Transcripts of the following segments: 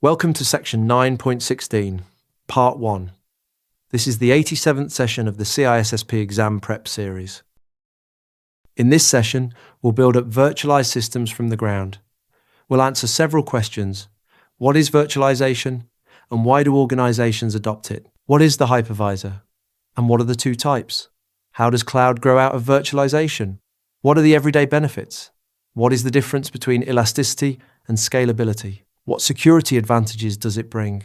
Welcome to section 9.16, part 1. This is the 87th session of the CISSP exam prep series. In this session, we'll build up virtualized systems from the ground. We'll answer several questions. What is virtualization? And why do organizations adopt it? What is the hypervisor? And what are the two types? How does cloud grow out of virtualization? What are the everyday benefits? What is the difference between elasticity and scalability? What security advantages does it bring?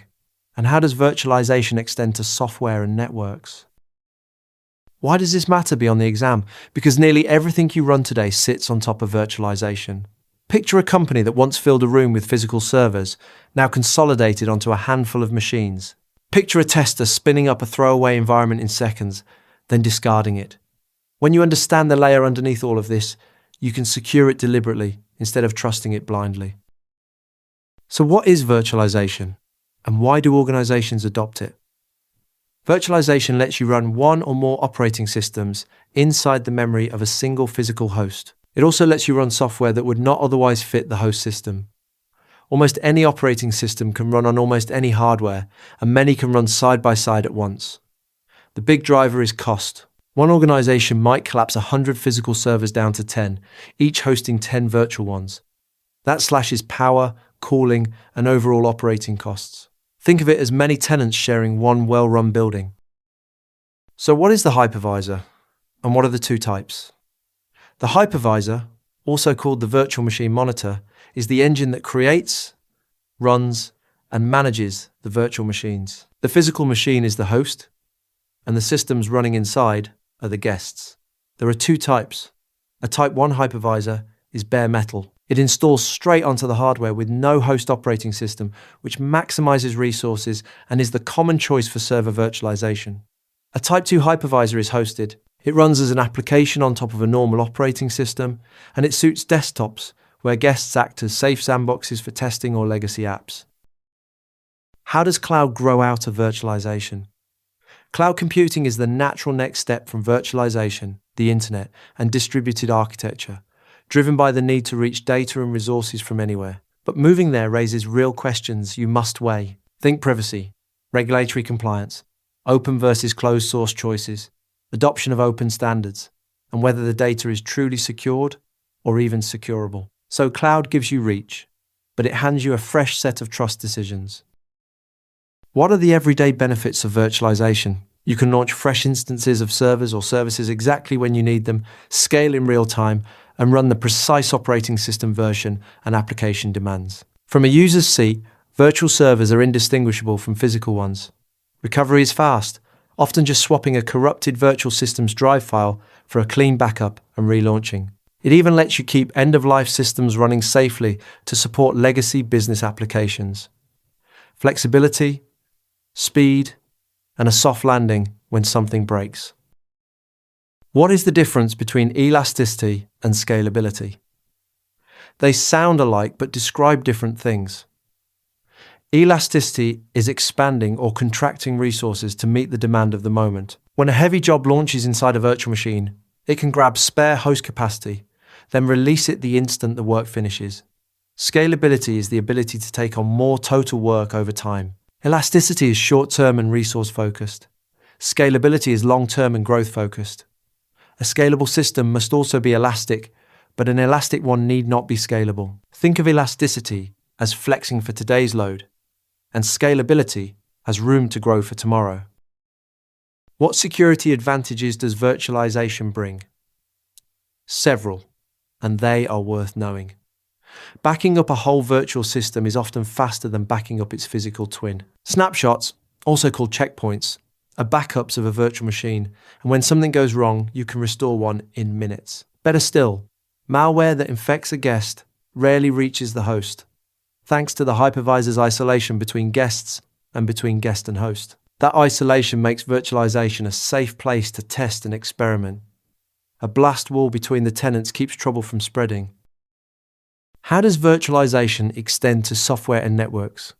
And how does virtualization extend to software and networks? Why does this matter beyond the exam? Because nearly everything you run today sits on top of virtualization. Picture a company that once filled a room with physical servers, now consolidated onto a handful of machines. Picture a tester spinning up a throwaway environment in seconds, then discarding it. When you understand the layer underneath all of this, you can secure it deliberately instead of trusting it blindly. So what is virtualization, and why do organizations adopt it? Virtualization lets you run one or more operating systems inside the memory of a single physical host. It also lets you run software that would not otherwise fit the host system. Almost any operating system can run on almost any hardware, and many can run side by side at once. The big driver is cost. One organization might collapse 100 physical servers down to 10, each hosting 10 virtual ones. That slashes power, cooling, and overall operating costs. Think of it as many tenants sharing one well-run building. So what is the hypervisor, and what are the two types? The hypervisor, also called the virtual machine monitor, is the engine that creates, runs, and manages the virtual machines. The physical machine is the host, and the systems running inside are the guests. There are two types. A Type 1 hypervisor is bare metal. It installs straight onto the hardware with no host operating system, which maximizes resources and is the common choice for server virtualization. A Type 2 hypervisor is hosted. It runs as an application on top of a normal operating system, and it suits desktops, where guests act as safe sandboxes for testing or legacy apps. How does cloud grow out of virtualization? Cloud computing is the natural next step from virtualization, the internet, and distributed architecture, driven by the need to reach data and resources from anywhere. But moving there raises real questions you must weigh. Think privacy, regulatory compliance, open versus closed source choices, adoption of open standards, and whether the data is truly secured or even securable. So cloud gives you reach, but it hands you a fresh set of trust decisions. What are the everyday benefits of virtualization? You can launch fresh instances of servers or services exactly when you need them, scale in real time, and run the precise operating system version and application demands. From a user's seat, virtual servers are indistinguishable from physical ones. Recovery is fast, often just swapping a corrupted virtual systems drive file for a clean backup and relaunching. It even lets you keep end-of-life systems running safely to support legacy business applications. Flexibility, speed, and a soft landing when something breaks. What is the difference between elasticity and scalability? They sound alike but describe different things. Elasticity is expanding or contracting resources to meet the demand of the moment. When a heavy job launches inside a virtual machine, it can grab spare host capacity, then release it the instant the work finishes. Scalability is the ability to take on more total work over time. Elasticity is short-term and resource-focused. Scalability is long-term and growth-focused. A scalable system must also be elastic, but an elastic one need not be scalable. Think of elasticity as flexing for today's load, and scalability as room to grow for tomorrow. What security advantages does virtualization bring? Several, and they are worth knowing. Backing up a whole virtual system is often faster than backing up its physical twin. Snapshots, also called checkpoints, are backups of a virtual machine, and when something goes wrong, you can restore one in minutes. Better still, malware that infects a guest rarely reaches the host, thanks to the hypervisor's isolation between guests and between guest and host. That isolation makes virtualization a safe place to test and experiment. A blast wall between the tenants keeps trouble from spreading. How does virtualization extend to software and networks?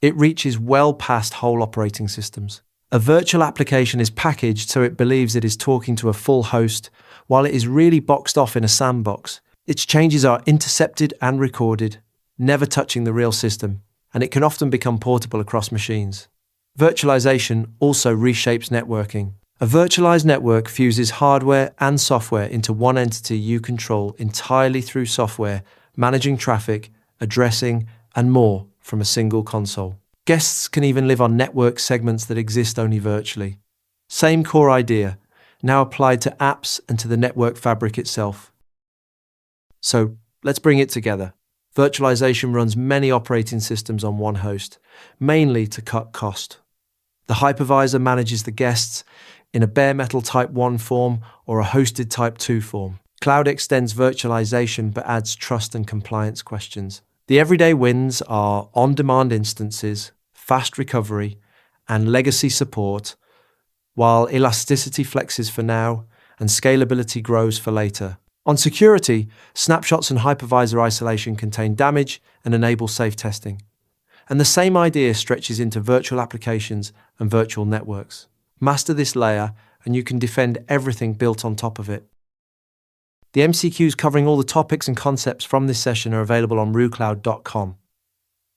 It reaches well past whole operating systems. A virtual application is packaged so it believes it is talking to a full host, while it is really boxed off in a sandbox. Its changes are intercepted and recorded, never touching the real system. and it can often become portable across machines. Virtualization also reshapes networking. A virtualized network fuses hardware and software into one entity you control entirely through software, managing traffic, addressing, and more from a single console. Guests can even live on network segments that exist only virtually. Same core idea, now applied to apps and to the network fabric itself. So, let's bring it together. Virtualization runs many operating systems on one host, mainly to cut cost. The hypervisor manages the guests in a bare metal Type 1 form or a hosted Type 2 form. Cloud extends virtualization but adds trust and compliance questions. The everyday wins are on-demand instances, fast recovery, and legacy support, while elasticity flexes for now and scalability grows for later. On security, snapshots and hypervisor isolation contain damage and enable safe testing. And the same idea stretches into virtual applications and virtual networks. Master this layer, and you can defend everything built on top of it. The MCQs covering all the topics and concepts from this session are available on rucloud.com.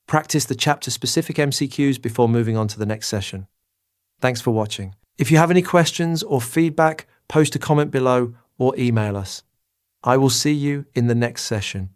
Practice the chapter-specific MCQs before moving on to the next session. Thanks for watching. If you have any questions or feedback, post a comment below or email us. I will see you in the next session.